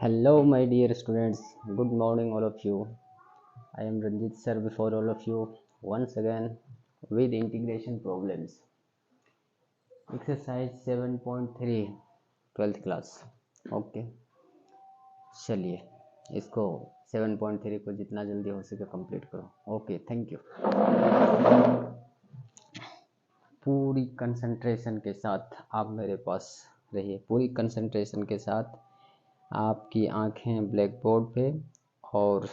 Hello, my dear students. Good morning, all of you. I am Ranjit sir before all of you once again with integration problems. Exercise 7.3 12th class. Okay. चलिए इसको 7.3 को जितना जल्दी हो सके complete करो. Okay, thank you. पूरी concentration के साथ आप मेरे पास रहिए. पूरी कंसंट्रेशन के साथ आपकी आंखें ब्लैक बोर्ड पे और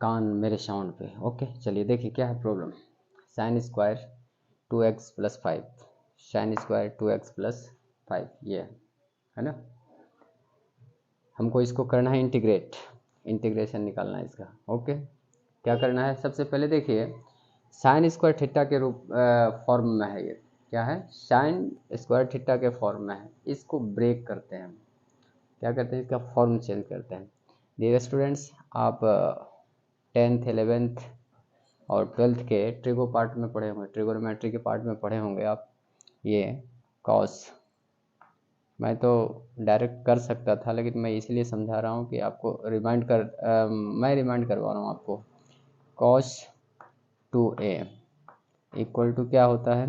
कान मेरे साउंड पे. ओके, चलिए देखिए क्या है problem. Sine square 2x plus 5, sine square 2x plus 5, ये है ना. हमको इसको करना है इंटीग्रेशन निकालना है इसका. ओके, क्या करना है? सबसे पहले देखिए साइन स्क्वायर थीटा के रूप फॉर्म में है. ये क्या है? साइन स्क्वायर थीटा के फॉर्म में है. इसको ब्रेक करते हैं. क्या करते हैं? इसका फॉर्म चेंज करते हैं. डियर स्टूडेंट्स, आप 10th 11th और 12th के ट्रिगो पार्ट में पढ़े होंगे, ट्रिगोनोमेट्री के पार्ट में पढ़े होंगे आप. ये कॉस मैं तो डायरेक्ट कर सकता था, लेकिन मैं इसलिए समझा रहा हूँ कि आपको मैं रिमाइंड करवा रहा हूँ आपको. कॉस 2a इक्वल टू क्या होता है?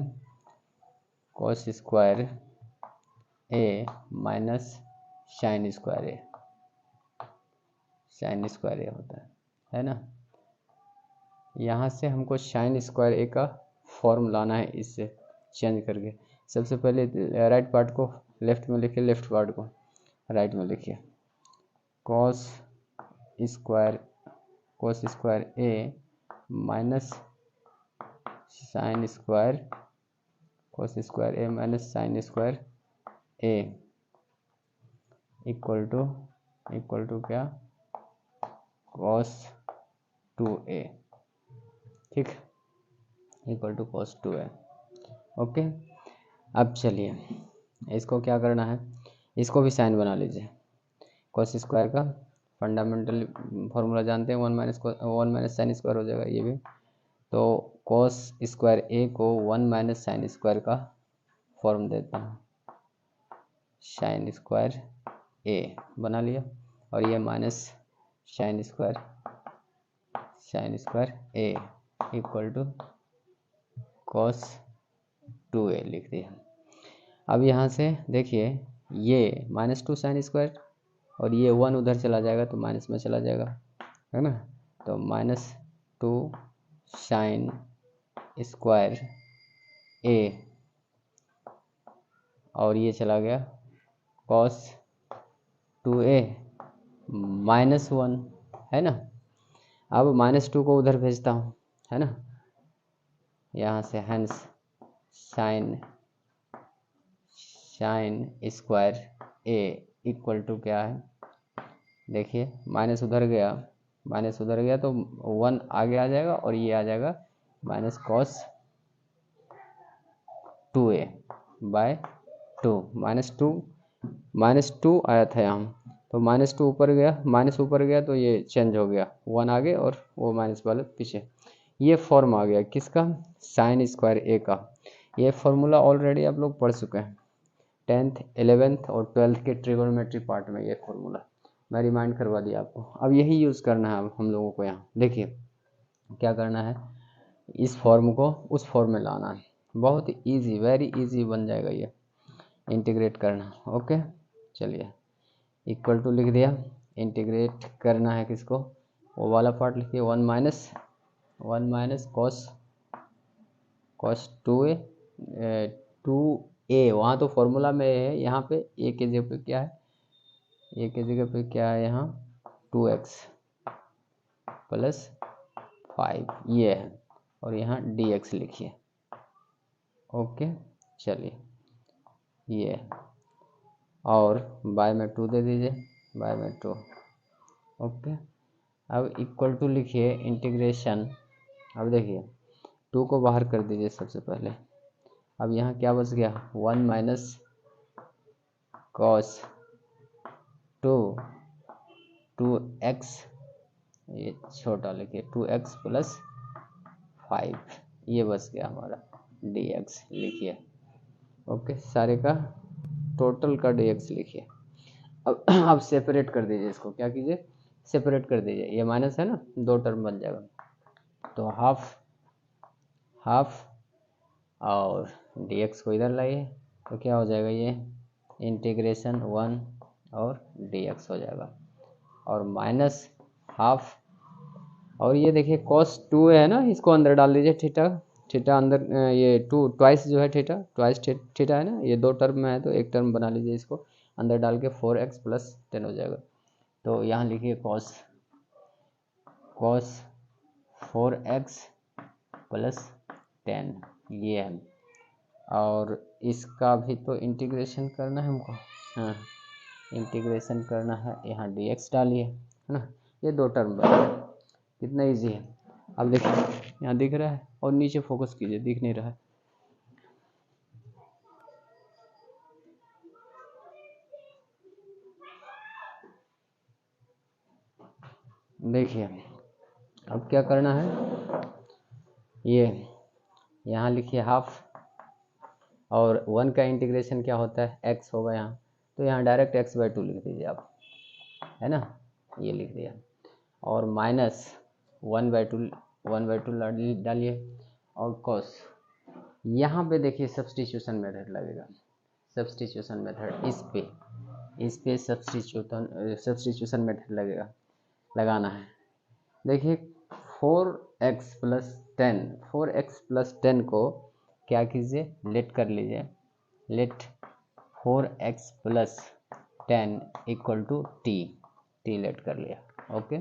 Cos square a minus sine square a. Sine square a होता है ना. यहाँ से हमको साइन स्क्वायर ए का फॉर्म लाना है, इससे चेंज करके. सबसे पहले राइट पार्ट को लेफ्ट में लिखिए, लेफ्ट पार्ट को राइट में लिखिए. Cos square a minus sine square, cos square a minus sine square A equal to क्या? Cos 2a. ठीक, equal to cos 2a. Okay, अब चलिए इसको क्या करना है, इसको भी साइन बना लीजिए. कॉस स्क्वायर का फंडामेंटल फॉर्मूला जानते हैं, 1 माइनस साइन स्क्वायर हो जाएगा ये भी. तो कॉस स्क्वायर ए को 1 माइनस साइन स्क्वायर का फॉर्म देता हूँ. साइन स्क्वायर ए बना लिया, और ये minus sine square A equal to cos 2a लिख दिया. अब यहाँ से देखिए ये -2 साइन स्क्वायर और ये 1 उधर चला जाएगा तो माइनस में चला जाएगा, है ना. तो -2 साइन स्क्वायर ए और ये चला गया कॉस 2a -1, है ना. अब -2 को उधर भेजता हूँ, है ना. यहाँ से hence sine square A equal to क्या है? देखिए माइनस उधर गया तो 1 आगे आ जाएगा और ये आ जाएगा माइनस कॉस 2a बाय 2. -2 आया था यहाँ, तो -2 ऊपर गया तो ये चेंज हो गया, 1 आगे और वो माइनस वाला पीछे. ये फॉर्म आ गया किसका? साइन स्क्वायर ए का. ये फॉर्मूला ऑलरेडी आप लोग पढ़ चुके हैं 10th 11th और 12th के ट्रिगोनोमेट्री पार्ट में. ये फॉर्मूला मैं रिमाइंड करवा दिया आपको. अब यही यूज़ करना है अब हम लोगों को. यहाँ देखिए क्या करना है, इस फॉर्म को उस फॉर्म में लाना है. बहुत इजी, वेरी इजी बन जाएगा ये इंटीग्रेट करना. ओके, चलिए इक्वल टू लिख दिया. इंटीग्रेट करना है किसको? वो वाला पार्ट लिखिए, 1 माइनस कॉस 2a. वहाँ तो फॉर्मूला में है, यहाँ पे a के जगह पे क्या है? a के जगह पे क्या है यहाँ? 2x प्लस 5 ये है, और यहाँ dx लिखिए. ओके, चलिए ये और बाय में 2 दे दीजिए, बाय में 2. ओके, अब इक्वल टू लिखिए इंटीग्रेशन. अब देखिए 2 को बाहर कर दीजिए सबसे पहले. अब यहाँ क्या बच गया? 1 माइनस कॉस 2x, ये छोटा लिखिए, 2x प्लस 5 ये बच गया हमारा, dx लिखिए. ओके, सारे का टोटल का dx लिखिए. अब सेपरेट कर दीजिए इसको, क्या कीजिए, सेपरेट कर दीजिए, ये माइनस है ना, दो टर्म बन जाएगा, तो हाफ हाफ और dx को इधर लाइए, तो क्या हो जाएगा, ये इंटीग्रेशन 1 और dx हो जाएगा, और माइनस हाफ, और ये देखिए cos 2 है ना, इसको अंदर डाल दीजिए, थीटा थीटा अंदर, ये 2 ट्वाइस जो है थीटा, ट्वाइस थीटा है ना, ये दो टर्म में है तो एक टर्म बना लीजिए, इसको अंदर डाल के 4x + 10 हो जाएगा। तो यहाँ लिखिए cos 4x + 10, ये है, और इसका भी तो इंटीग्रेशन करना है हमको, हाँ इंटीग्रेशन करना है, यहाँ dx डालिए, है ना, ये दो टर्म बना, कितना इजी है। अब देखिए यहाँ दिख रहा है, और नीचे फोकस कीजिए, दिख नहीं रहा है, देखिए अब क्या करना है, ये यहाँ लिखिए हाफ, और 1 का इंटीग्रेशन क्या होता है, x होगा यहाँ, तो यहाँ डायरेक्ट x/2 लिख दीजिए आप, है ना, ये लिख दिया, और माइनस 1/2 डालिए, और cos, यहाँ पे देखिए सब्स्टिट्यूशन मेथड लगेगा, सब्स्टिट्यूशन मेथड, इस पे सब्स्टिट्यूशन मेथड लगेगा, लगाना है। देखिए 4x + 10 को क्या कीजिए, लेट कर लीजिए, लेट 4x + 10 = t लेट कर लिया, ओके।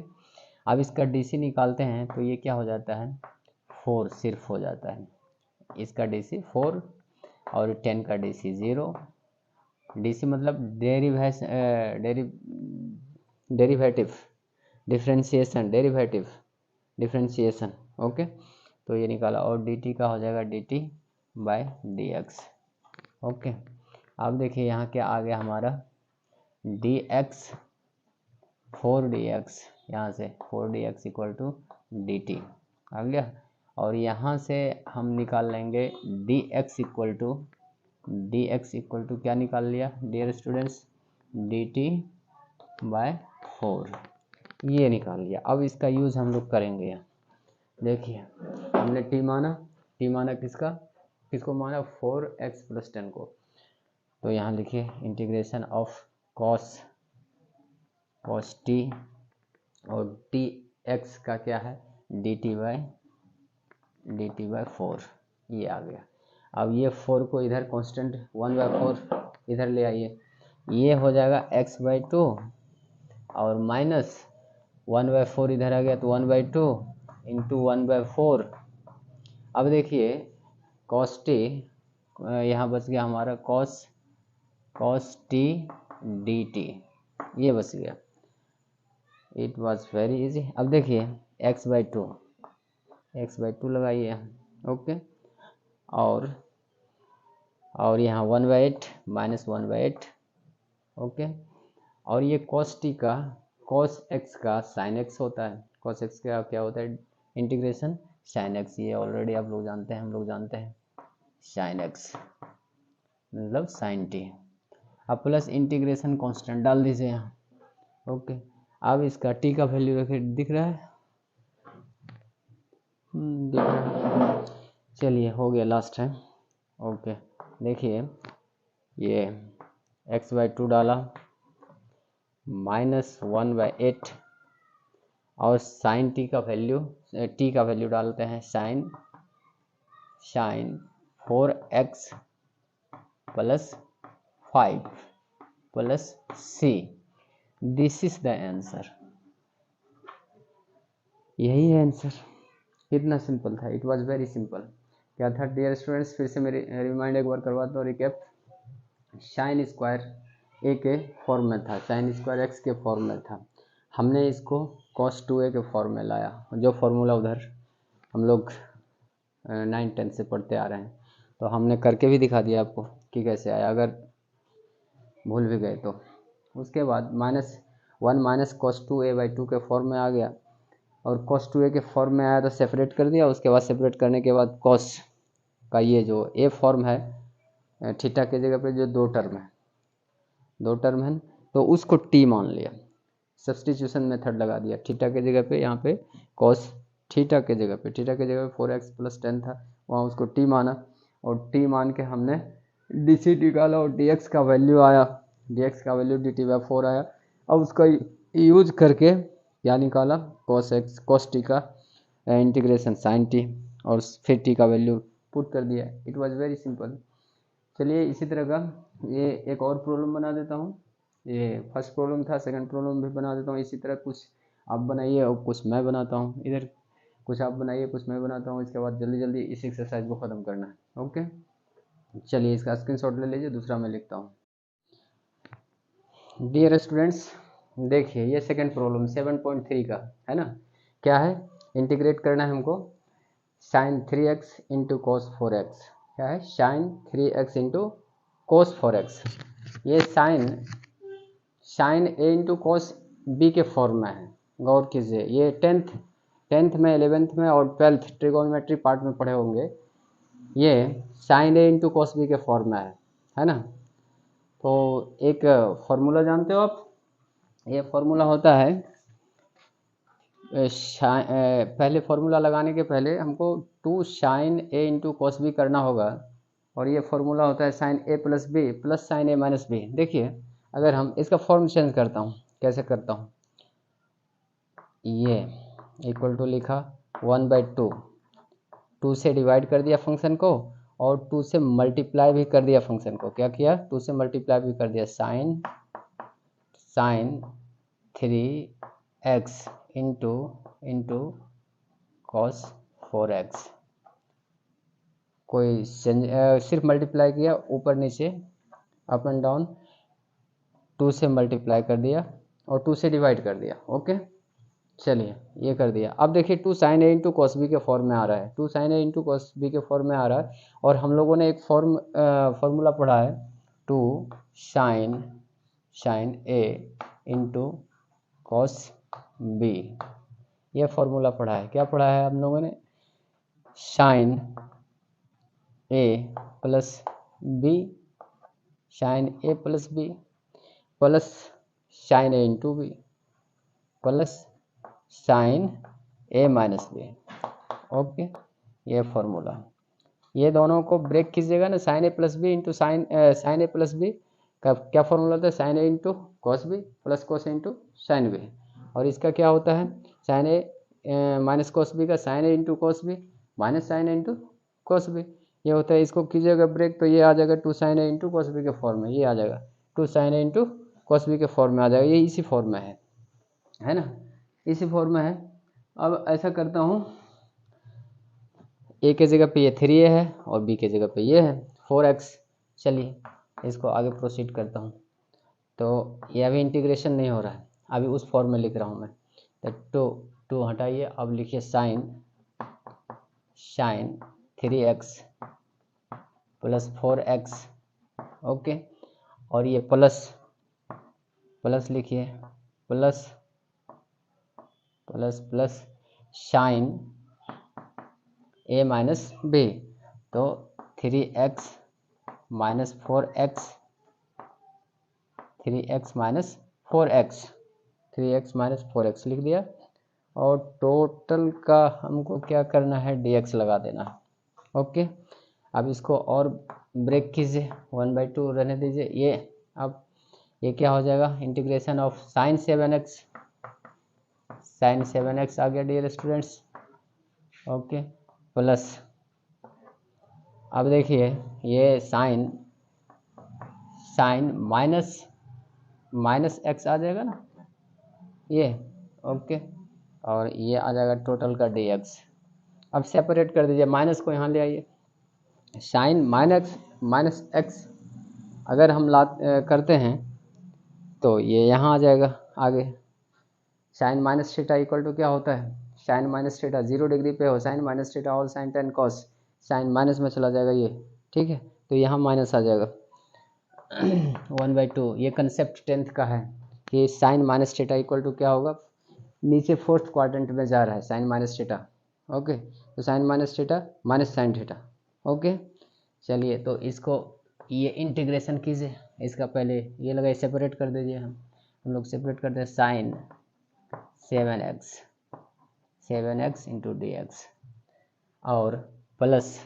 अब इसका DC निकालते हैं तो ये क्या हो जाता है, 4 सिर्फ हो जाता है, इसका DC 4 और 10 का DC 0, DC मतलब डेरिवेटिव डिफ्रेंशिएशन, ओके। तो ये निकाला, और dt का हो जाएगा dt/dx, ओके। अब देखिए यहाँ क्या आ गया हमारा, dx 4dx, यहाँ से 4dx = dt आ गया, और यहाँ से हम निकाल लेंगे dx = क्या निकाल लिया डियर स्टूडेंट्स, dt/4, ये निकाल लिया। अब इसका यूज़ हम लोग करेंगे यहाँ, देखिए हमने t माना किसको माना, 4x + 10 को, तो यहाँ लिखिए इंटीग्रेशन ऑफ cos t, और dx का क्या है, dt/4, ये आ गया। अब ये 4 को इधर कांस्टेंट 1/4 इधर ले आइए, ये हो जाएगा x/2, और माइनस 1/4 इधर आ गया तो 1/2 × 1/4। अब देखिए cos t, यहाँ बच गया हमारा cos t dt, ये बच गया, इट वॉज वेरी इजी। अब देखिए x/2 लगाइए, ओके, और यहाँ 1/8 - 1/8, ओके, और ये cos x का sin x होता है, cos x का क्या होता है, इंटीग्रेशन sin x, ये ऑलरेडी आप लोग जानते हैं, हम लोग जानते हैं, sin x मतलब sin t, अब प्लस इंटीग्रेशन कांस्टेंट डाल दीजिए यहाँ, ओके। अब इसका t का वैल्यू रखिए, दिख रहा है, दिख रहा है, चलिए हो गया, लास्ट है, ओके। देखिए ये x/2 डाला, -1/8, और sin t का वैल्यू डालते हैं, sin 4x + 5 + c, this is the answer, यही है आंसर। कितना सिंपल था, इट वाज वेरी सिंपल। क्या था डियर स्टूडेंट्स, फिर से मेरी रिमाइंड एक बार करवाता हूँ, रिकैप। sin स्क्वायर a के फॉर्म में था, sin स्क्वायर x के फॉर्म में था, हमने इसको cos 2a के फॉर्म में लाया, जो फॉर्मूला उधर हम लोग 9-10 से पढ़ते आ रहे हैं, तो हमने करके भी दिखा दिया आपको कि कैसे आया, अगर भूल भी गए तो। उसके बाद -1 - cos 2a/2 के फॉर्म में आ गया, और cos 2a के फॉर्म में आया तो सेपरेट कर दिया, उसके बाद सेपरेट करने के बाद cos का ये जो a फॉर्म है, थीटा के जगह पे जो दो टर्म है तो उसको टी मान लिया, सब्सटीट्यूशन मेथड लगा दिया, थीटा के जगह पे यहाँ पे कॉस थीटा के जगह पे 4x + 10 था, वहाँ उसको टी माना और टी मान के हमने डी सी निकाला और डी एक्स का वैल्यू आया, डी एक्स का वैल्यू dt/4 आया। अब उसका यूज करके क्या निकाला, cos टी का इंटीग्रेशन sin टी और फिर टी का वैल्यू पुट कर दिया। It was very simple. चलिए इसी तरह का ये एक और प्रॉब्लम बना देता हूँ। ये फर्स्ट प्रॉब्लम था, सेकंड प्रॉब्लम भी बना देता हूँ। इसी तरह कुछ आप बनाइए और कुछ मैं बनाता हूँ, इधर कुछ आप बनाइए कुछ मैं बनाता हूँ। इसके बाद जल्दी जल्दी इस एक्सरसाइज को ख़त्म करना है। ओके, चलिए इसका स्क्रीनशॉट ले लीजिए, दूसरा मैं लिखता हूँ। डियर स्टूडेंट्स, देखिए ये सेकंड प्रॉब्लम 7.3 का है ना, क्या है, इंटीग्रेट करना है हमको sin 3x into cos 4x। क्या है, sin 3x into cos 4x। ये sin a into cos b के फॉर्म में है, गौर कीजिए। ये टेंथ में 11th में और 12th ट्रिगोनोमेट्री पार्ट में पढ़े होंगे। ये sin a into cos b के फॉर्म में है ना। तो एक फॉर्मूला जानते हो आप, ये फॉर्मूला होता है, पहले फॉर्मूला लगाने के पहले हमको 2 sin a into cos b करना होगा और ये फॉर्मूला होता है sin a + b + sin a - b। देखिए अगर हम इसका फॉर्म चेंज करता हूँ, कैसे करता हूँ, ये इक्वल टू लिखा 1/2, 2 से डिवाइड कर दिया फंक्शन को और 2 से मल्टीप्लाई भी कर दिया फंक्शन को। क्या किया, 2 से मल्टीप्लाई भी कर दिया, sin 3x into cos 4x। कोई सिर्फ मल्टीप्लाई किया, ऊपर नीचे अप एंड डाउन, 2 से मल्टीप्लाई कर दिया और 2 से डिवाइड कर दिया। ओके, चलिए ये कर दिया। अब देखिए 2 sin a into cos b के फॉर्म में आ रहा है, 2 sin a into cos b के फॉर्म में आ रहा है। और हम लोगों ने एक फॉर्मूला पढ़ा है, 2 sin a into cos b। ये फॉर्मूला पढ़ा है। क्या पढ़ा है हम लोगों ने, sin a + b, sin a + b plus sin a into b plus sin a - b। Okay, ये फॉर्मूला, ये दोनों को ब्रेक कीजिएगा ना, sin a + b into sin a + b का क्या फॉर्मूला होता है, sin a into cos b plus cos a into sin b। और इसका क्या होता है, sin a - cos b का sin a into cos b minus sin a into cos b। ये होता है, इसको कीजिएगा ब्रेक तो ये आ जाएगा 2 sin a into cos b के फॉर्म में, ये आ जाएगा 2 sin a into cos b के फॉर्म में आ जाएगा। ये इसी फॉर्म में है ना, इसी फॉर्म में है। अब ऐसा करता हूँ, a के जगह पे ये 3a है और b के जगह पे ये है 4x। चलिए इसको आगे प्रोसीड करता हूँ। तो ये अभी इंटीग्रेशन नहीं हो रहा है, अभी उस फॉर्म में लिख रहा हूँ मैं। तो 2 हटाइए, अब लिखिए sin 3x + 4x। ओके, और ये प्लस लिखिए, प्लस sin a - b। तो 3x - 4x, 3x - 4x, 3x - 4x लिख दिया। और टोटल का हमको क्या करना है, dx लगा देना है। ओके, अब इसको और ब्रेक कीजिए, 1/2 रहने दीजिए। ये अब ये क्या हो जाएगा, इंटीग्रेशन ऑफ sin 7x आ गया डियर स्टूडेंट्स। ओके, प्लस अब देखिए ये साइन माइनस x आ जाएगा ना ये। ओके, और ये आ जाएगा टोटल का dx। अब सेपरेट कर दीजिए, माइनस को यहाँ ले आइए, साइन माइनस x अगर हम करते हैं तो ये यहाँ आ जाएगा आगे। Sine minus theta equal to क्या होता है, साइन माइनस थीटा 0 डिग्री पे हो, साइन माइनस थीटा और sine ten cos, sine minus में चला जाएगा ये, ठीक है। तो यहाँ माइनस आ जाएगा 1/2। ये कंसेप्ट 10th का है कि sine minus theta equal to क्या होगा, नीचे 4th क्वाड्रेंट में जा रहा है साइन माइनस थीटा। ओके, तो sine minus theta minus sine theta. Okay, चलिए तो इसको ये इंटीग्रेशन कीजिए, इसका पहले ये लगा, सेपरेट कर दीजिए। हम लोग सेपरेट करते हैं sine 7x into D X, और प्लस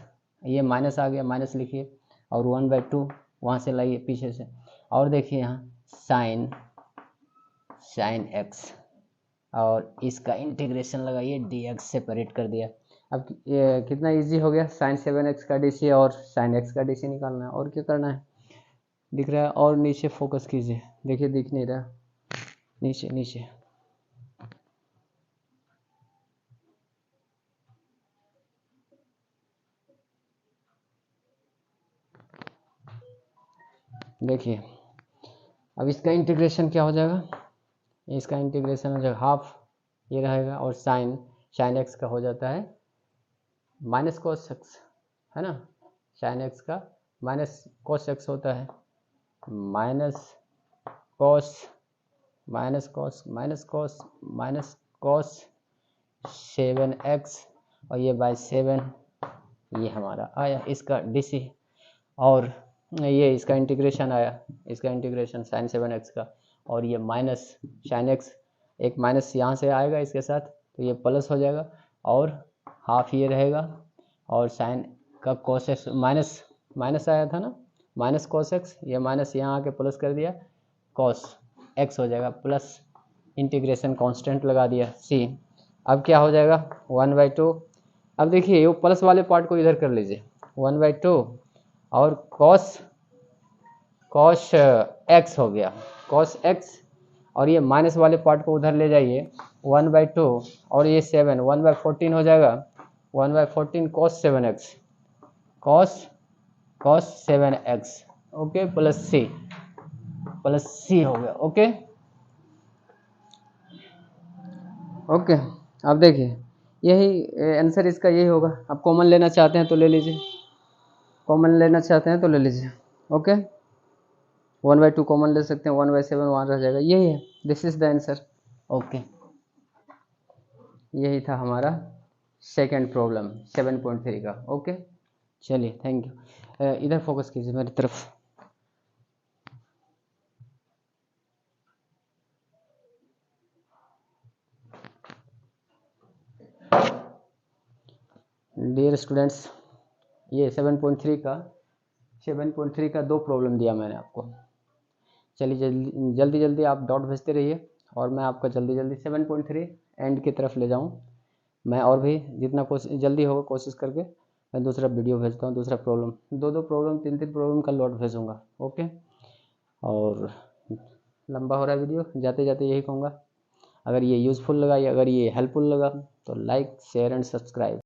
ये माइनस आ गया, माइनस लिखिए, और 1/2 वहाँ से लाइए पीछे से, और देखिए यहाँ साइन x, और इसका इंटीग्रेशन लगाइए, डी एक्स सेपरेट कर दिया। अब ये कितना इजी हो गया, साइन 7x का डीसी और साइन x का डीसी निकालना है, और क्या करना है, दिख रहा है, और नीचे फोकस कीजिए, देखिए दिख नहीं रहा, नीचे नीचे देखिए। अब इसका इंटीग्रेशन क्या हो जाएगा, इसका इंटीग्रेशन हो जाएगा हाफ, ये रहेगा, और साइन एक्स का हो जाता है माइनस कोस एक्स, है ना, साइन एक्स का माइनस कोस एक्स होता है, माइनस कोस 7x, और ये बाय 7, ये हमारा आया इसका डीसी, और ये इसका इंटीग्रेशन आया, इसका इंटीग्रेशन साइन 7x का, और ये माइनस साइन एक्स, एक माइनस यहाँ से आएगा इसके साथ, तो ये प्लस हो जाएगा, और हाफ ये रहेगा, और साइन का कोस एक्स माइनस आया था ना, माइनस कोस एक्स, ये माइनस यहाँ आके प्लस कर दिया, कोस एक्स हो जाएगा, प्लस इंटीग्रेशन कांस्टेंट लगा दिया सी। अब क्या हो जाएगा 1/2, अब देखिए वो प्लस वाले पार्ट को इधर कर लीजिए, 1/2, और कॉस एक्स हो गया, कॉस एक्स, और ये माइनस वाले पार्ट को उधर ले जाइए, 1/2, और ये 7, 1/14 हो जाएगा, 1/14 cos 7x, cos 7x, okay, plus c हो गया, ओके। अब देखिए यही आंसर इसका यही होगा। आप कॉमन लेना चाहते हैं तो ले लीजिए, ओके। 1/2 कॉमन ले सकते हैं, 1/7 वहाँ रह जाएगा, यही है, this is the answer, okay. यही था हमारा सेकंड प्रॉब्लम 7.3 का, ओके। चलिए, थैंक यू। इधर फोकस कीजिए मेरी तरफ। डियर स्टूडेंट्स, ये 7.3 का 2 प्रॉब्लम दिया मैंने आपको। चलिए जल्दी आप डॉट भेजते रहिए, और मैं आपका जल्दी 7.3 एंड की तरफ ले जाऊं। मैं और भी जितना जल्दी होगा कोशिश करके मैं दूसरा वीडियो भेजता हूँ, दूसरा प्रॉब्लम, 2 प्रॉब्लम 3 प्रॉब्लम का लॉट भेजूँगा, ओके। और लंबा हो रहा है वीडियो, जाते यही कहूँगा, अगर ये यूज़फुल लगा या अगर ये हेल्पफुल लगा तो लाइक शेयर एंड सब्सक्राइब।